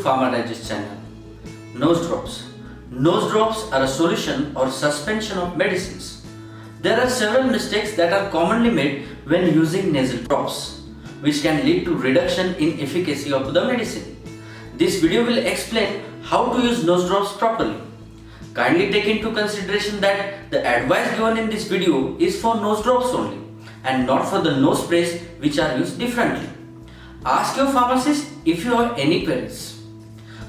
Pharma Digest channel. Nose drops. Nose drops are a solution or suspension of medicines. There are several mistakes that are commonly made when using nasal drops, which can lead to reduction in efficacy of the medicine. This video will explain how to use nose drops properly. Kindly take into consideration that the advice given in this video is for nose drops only and not for the nose sprays, which are used differently. Ask your pharmacist if you have any queries.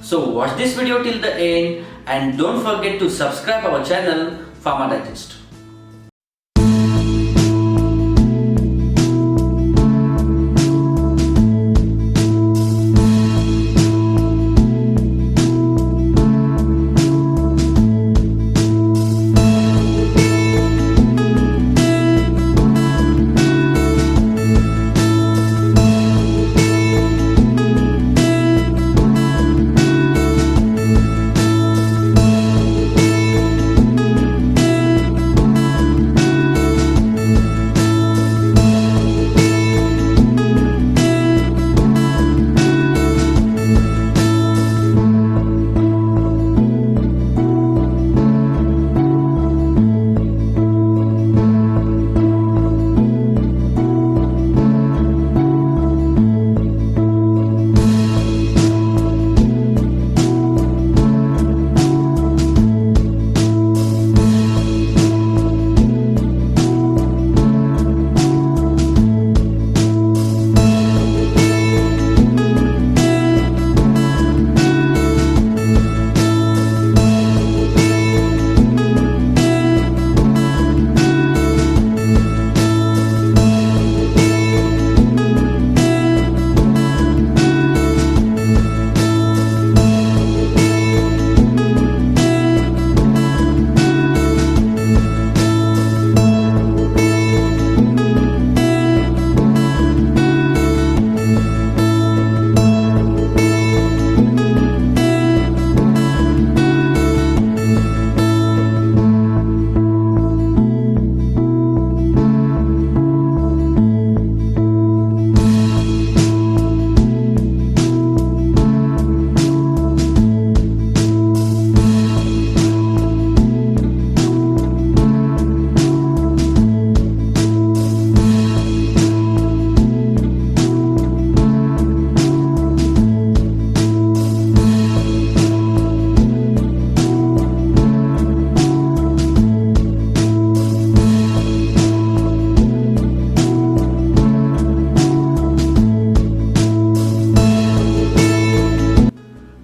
So watch this video till the end and don't forget to subscribe our channel Pharma Digest.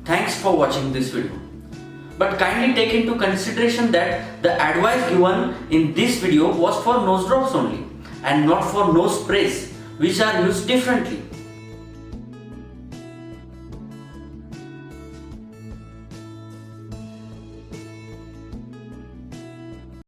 Thanks for watching this video. But kindly take into consideration that the advice given in this video was for nose drops only and not for nose sprays, which are used differently.